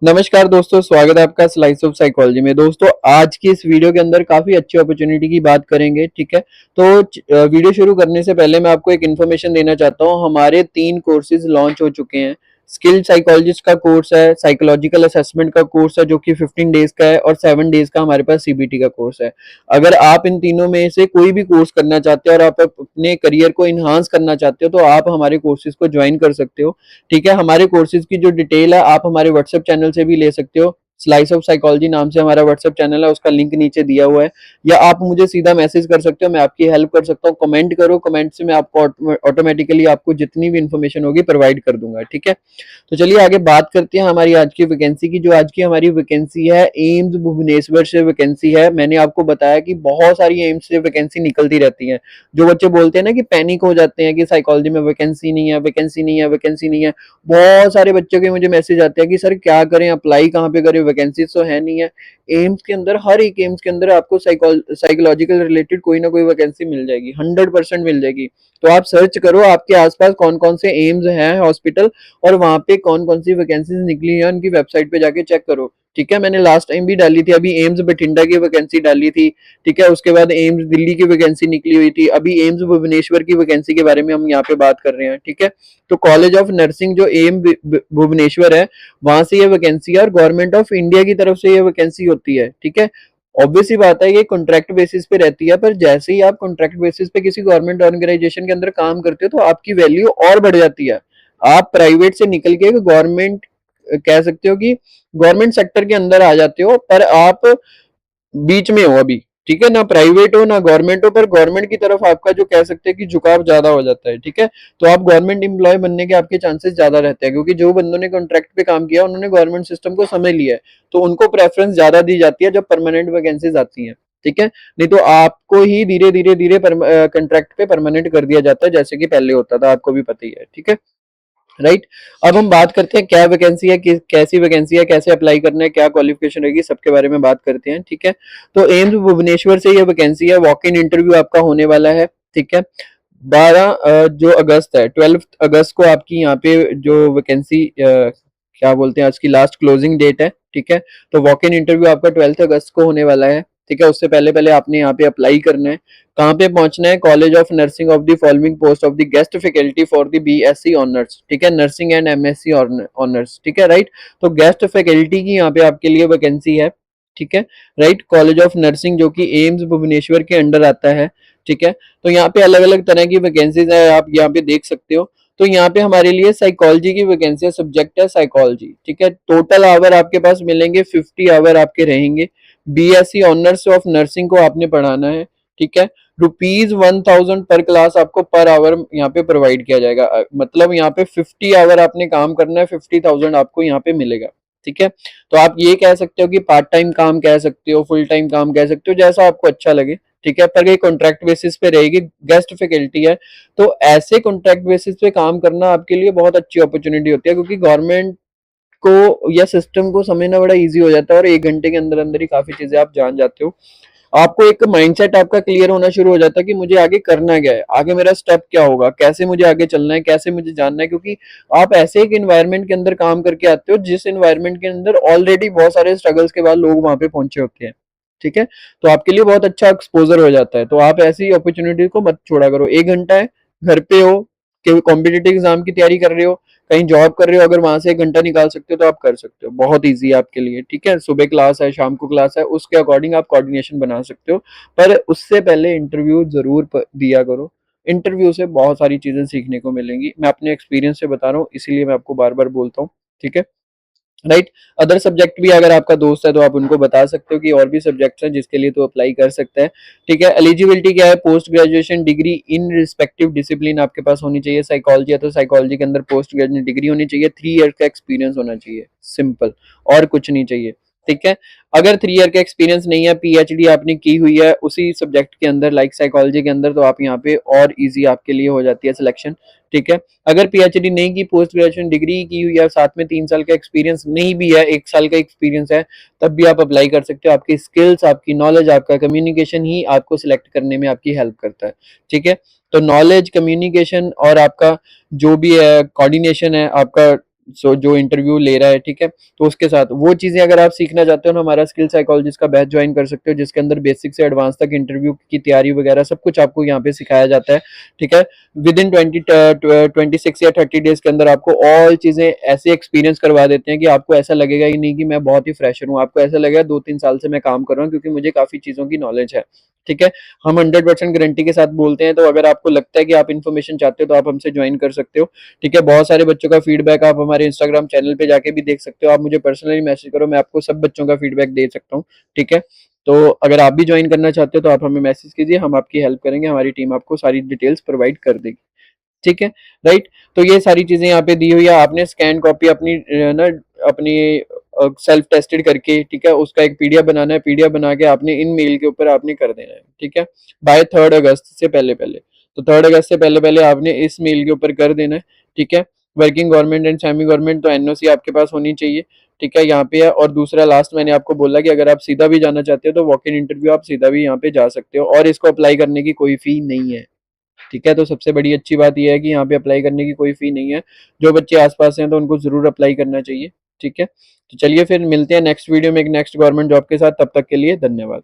नमस्कार दोस्तों, स्वागत है आपका स्लाइस ऑफ साइकोलॉजी में। दोस्तों, आज की इस वीडियो के अंदर काफ़ी अच्छी अपॉर्चुनिटी की बात करेंगे, ठीक है? तो वीडियो शुरू करने से पहले मैं आपको एक इन्फॉर्मेशन देना चाहता हूँ। हमारे 3 कोर्सेज़ लॉन्च हो चुके हैं। स्किल्ड साइकोलॉजिस्ट का कोर्स है, साइकोलॉजिकल असेसमेंट का कोर्स है जो कि 15 डेज़ का है और 7 डेज़ का हमारे पास सीबीटी का कोर्स है। अगर आप इन तीनों में से कोई भी कोर्स करना चाहते हो और आप अपने करियर को एनहांस करना चाहते हो, तो आप हमारे कोर्सेज़ को जॉइन कर सकते हो। ठीक है, हमारे कोर्सेज की जो डिटेल है आप हमारे व्हाट्सएप चैनल से भी ले सकते हो। स्लाइस ऑफ साइकोलॉजी नाम से हमारा व्हाट्सएप चैनल है, उसका लिंक नीचे दिया हुआ है, या आप मुझे सीधा मैसेज कर सकते हो, मैं आपकी हेल्प कर सकता हूँ। कमेंट करो, कमेंट से मैं आपको ऑटोमेटिकली आपको जितनी भी इंफॉर्मेशन होगी प्रोवाइड कर दूंगा। ठीक है, तो चलिए आगे बात करते हैं हमारी आज की वैकेंसी की। जो आज की हमारी वैकेंसी है, एम्स भुवनेश्वर से वैकेंसी है। मैंने आपको बताया कि बहुत सारी एम्स से वैकेंसी निकलती रहती है। जो बच्चे बोलते हैं ना कि पैनिक हो जाते हैं कि साइकोलॉजी में वैकेंसी नहीं है, वैकेंसी नहीं है, वैकेंसी नहीं है। बहुत सारे बच्चों के मुझे मैसेज आते हैं कि सर क्या करें, अप्लाई कहाँ पे करें, वैकेंसी तो है नहीं है। एम्स के अंदर, हर एक एम्स के अंदर आपको साइकोलॉजिकल रिलेटेड कोई ना कोई वैकेंसी मिल जाएगी, 100% मिल जाएगी। तो आप सर्च करो आपके आसपास कौन कौन से एम्स हैं हॉस्पिटल, और वहां पे कौन कौन सी वैकेंसीज निकली है उनकी वेबसाइट पे जाके चेक करो। ठीक है, मैंने लास्ट टाइम भी डाली थी, अभी एम्स बठिंडा की वैकेंसी डाली थी। ठीक है, उसके बाद एम्स दिल्ली की वैकेंसी निकली हुई थी, अभी एम्स भुवनेश्वर की वैकेंसी के बारे में हम यहाँ पे बात कर रहे हैं। ठीक है, तो कॉलेज ऑफ नर्सिंग जो एम भुवनेश्वर है, वहां से ये वैकेंसी है और गवर्नमेंट ऑफ इंडिया की तरफ से ये वैकेंसी होती है। ठीक है, ऑब्वियस ही बात है ये कॉन्ट्रैक्ट बेसिस पे रहती है, पर जैसे ही आप कॉन्ट्रैक्ट बेसिस पे किसी गवर्नमेंट ऑर्गेनाइजेशन के अंदर काम करते हो तो आपकी वैल्यू और बढ़ जाती है। आप प्राइवेट से निकल के गवर्नमेंट, कह सकते हो कि गवर्नमेंट सेक्टर के अंदर आ जाते हो, पर आप बीच में हो अभी। ठीक है, ना प्राइवेट हो ना गवर्नमेंट हो, पर गवर्नमेंट की तरफ आपका जो कह सकते हैं कि झुकाव ज्यादा हो जाता है। ठीक है, तो आप गवर्नमेंट एम्प्लॉय बनने के आपके चांसेस ज्यादा रहते हैं, क्योंकि जो बंदों ने कॉन्ट्रैक्ट पे काम किया उन्होंने गवर्नमेंट सिस्टम को समझ लिया है, तो उनको प्रेफरेंस ज्यादा दी जाती है जब परमानेंट वैकेंसीज आती हैं। ठीक है, नहीं तो आपको ही धीरे धीरे धीरे कॉन्ट्रैक्ट पे परमानेंट कर दिया जाता है, जैसे कि पहले होता था, आपको भी पता ही है। ठीक है, राइट। अब हम बात करते हैं क्या वैकेंसी है, कैसी वैकेंसी है, कैसे अप्लाई करना है, क्या क्वालिफिकेशन रहेगी, सबके बारे में बात करते हैं। ठीक है, तो एम्स भुवनेश्वर से ये वैकेंसी है, वॉक इन इंटरव्यू आपका होने वाला है। ठीक है, 12 जो अगस्त है, 12 अगस्त को आपकी यहाँ पे जो वैकेंसी, क्या बोलते हैं, आज की लास्ट क्लोजिंग डेट है। ठीक है, तो वॉक इन इंटरव्यू आपका 12 अगस्त को होने वाला है। ठीक है, उससे पहले पहले आपने यहाँ पे अप्लाई करना है। कहाँ पे पहुंचना है? College of nursing of the following post of the guest faculty for the BSc honours. ठीक है, नर्सिंग एंड एमएससी ऑनर्स। ठीक है, राइट। तो गेस्ट फैकल्टी की यहाँ पे आपके लिए वैकेंसी है। ठीक है, राइट। कॉलेज ऑफ नर्सिंग जो कि एम्स भुवनेश्वर के अंडर आता है। ठीक है, तो यहाँ पे अलग अलग तरह की वैकेंसीज है, आप यहाँ पे देख सकते हो। तो यहाँ पे हमारे लिए साइकोलॉजी की वैकेंसी है, सब्जेक्ट है साइकोलॉजी। ठीक है, टोटल आवर आपके पास मिलेंगे 50 आवर आपके रहेंगे। बीएससी ऑनर्स ऑफ नर्सिंग को आपने पढ़ाना है। ठीक है, ₹1000 पर क्लास आपको पर आवर यहाँ पे प्रोवाइड किया जाएगा। मतलब यहाँ पे 50 आवर आपने काम करना है, 50,000 आपको यहाँ पे मिलेगा। ठीक है, तो आप ये कह सकते हो कि पार्ट टाइम काम कह सकते हो, फुल टाइम काम कह सकते हो, जैसा आपको अच्छा लगे। ठीक है, पर ये कॉन्ट्रैक्ट बेसिस पे रहेगी, गेस्ट फैकल्टी है। तो ऐसे कॉन्ट्रैक्ट बेसिस पे काम करना आपके लिए बहुत अच्छी अपॉर्चुनिटी होती है, क्योंकि गवर्नमेंट को या सिस्टम को समझना बड़ा इजी हो जाता है और 1 घंटे के अंदर अंदर ही काफी चीजें आप जान जाते हो। आपको एक माइंडसेट आपका क्लियर होना शुरू हो जाता है कि मुझे आगे करना क्या है, आगे मेरा स्टेप क्या होगा, कैसे मुझे आगे चलना है, कैसे मुझे जानना है, क्योंकि आप ऐसे एक एनवायरनमेंट के अंदर काम करके आते हो जिस एनवायरनमेंट के अंदर ऑलरेडी बहुत सारे स्ट्रगल्स के बाद लोग वहां पे पहुंचे होते हैं। ठीक है, तो आपके लिए बहुत अच्छा एक्सपोजर हो जाता है, तो आप ऐसी अपॉर्चुनिटी को मत छोड़ा करो। 1 घंटा है, घर पे हो, कॉम्पिटेटिव एग्जाम की तैयारी कर रहे हो, कहीं जॉब कर रहे हो, अगर वहां से 1 घंटा निकाल सकते हो तो आप कर सकते हो, बहुत ईजी है आपके लिए। ठीक है, सुबह क्लास है, शाम को क्लास है, उसके अकॉर्डिंग आप कोऑर्डिनेशन बना सकते हो, पर उससे पहले इंटरव्यू जरूर दिया करो। इंटरव्यू से बहुत सारी चीजें सीखने को मिलेंगी, मैं अपने एक्सपीरियंस से बता रहा हूँ, इसीलिए मैं आपको बार बार बोलता हूँ। ठीक है, राइट। अदर सब्जेक्ट भी अगर आपका दोस्त है तो आप उनको बता सकते हो कि और भी सब्जेक्ट्स हैं जिसके लिए तो अप्लाई कर सकते हैं। ठीक है, एलिजिबिलिटी क्या है? Post graduation degree in respective discipline आपके पास होनी चाहिए। साइकोलॉजी है तो साइकोलॉजी के अंदर पोस्ट ग्रेजुएशन डिग्री होनी चाहिए, 3 ईयर का एक्सपीरियंस होना चाहिए, सिंपल, और कुछ नहीं चाहिए। ठीक है, अगर 3 ईयर का एक्सपीरियंस नहीं है, पीएचडी आपने की हुई है उसी सब्जेक्ट के अंदर, लाइक साइकोलॉजी के अंदर, तो आप यहाँ पे और इजी आपके लिए हो जाती है सिलेक्शन। ठीक है, अगर पीएचडी नहीं की, पोस्ट ग्रेजुएशन डिग्री की हुई है, साथ में 3 साल का एक्सपीरियंस नहीं भी है, 1 साल का एक्सपीरियंस है, तब भी आप अप्लाई कर सकते हो। आपकी स्किल्स, आपकी नॉलेज, आपका कम्युनिकेशन ही आपको सिलेक्ट करने में आपकी हेल्प करता है। ठीक है, तो नॉलेज, कम्युनिकेशन और आपका जो भी है कोऑर्डिनेशन है, आपका सो जो इंटरव्यू ले रहा है, ठीक है, तो उसके साथ वो चीज़ें अगर आप सीखना चाहते हो ना, हमारा स्किल साइकोलॉजिस्ट का बैच ज्वाइन कर सकते हो, जिसके अंदर बेसिक से एडवांस तक इंटरव्यू की तैयारी वगैरह सब कुछ आपको यहाँ पे सिखाया जाता है, ठीक है। विद इन 26 या 30 डेज के अंदर आपको ऑल चीज़ें ऐसे एक्सपीरियंस करवा देते हैं कि आपको ऐसा लगेगा ही नहीं कि मैं बहुत ही फ्रेशर हूँ, आपको ऐसा लगेगा 2-3 साल से मैं काम कर रहा हूँ, क्योंकि मुझे काफ़ी चीज़ों की नॉलेज है, ठीक है। हम 100% गारंटी के साथ बोलते हैं, तो अगर आपको लगता है कि आप इन्फॉर्मेशन चाहते हो तो आप हमसे ज्वाइन कर सकते हो, ठीक है। बहुत सारे बच्चों का फीडबैक आप हमारे इंस्टाग्राम चैनल पे जाके भी देख सकते हो, आप मुझे पर्सनली मैसेज करो, मैं आपको सब बच्चों का फीडबैक दे सकता हूँ, ठीक है। तो अगर आप भी ज्वाइन करना चाहते हो तो आप हमें मैसेज कीजिए, हम आपकी हेल्प करेंगे, हमारी टीम आपको सारी डिटेल्स प्रोवाइड कर देगी, ठीक है, राइट। तो ये सारी चीजें यहाँ पे दी हुई है, आपने स्कैन कॉपी अपनी ना अपनी सेल्फ टेस्टेड करके, ठीक है, उसका एक पीडीएफ बनाना है, पीडीएफ बना के आपने इन मेल के ऊपर आपने कर देना है, ठीक है, बाय 3 अगस्त से पहले पहले। तो 3 अगस्त से पहले पहले आपने इस मेल के ऊपर कर देना है, ठीक है। Working government and semi government, तो एनओसी आपके पास होनी चाहिए, ठीक है, यहाँ पे है। और दूसरा लास्ट मैंने आपको बोला कि अगर आप सीधा भी जाना चाहते हो तो वॉक इन इंटरव्यू आप सीधा भी यहाँ पे जा सकते हो, और इसको अप्लाई करने की कोई फी नहीं है, ठीक है। तो सबसे बड़ी अच्छी बात यह है कि यहाँ पे अप्लाई करने की कोई फी नहीं है, जो बच्चे आसपास हैं तो उनको जरूर अप्लाई करना चाहिए, ठीक है। तो चलिए फिर मिलते हैं नेक्स्ट वीडियो में एक नेक्स्ट गवर्नमेंट जॉब के साथ, तब तक के लिए धन्यवाद।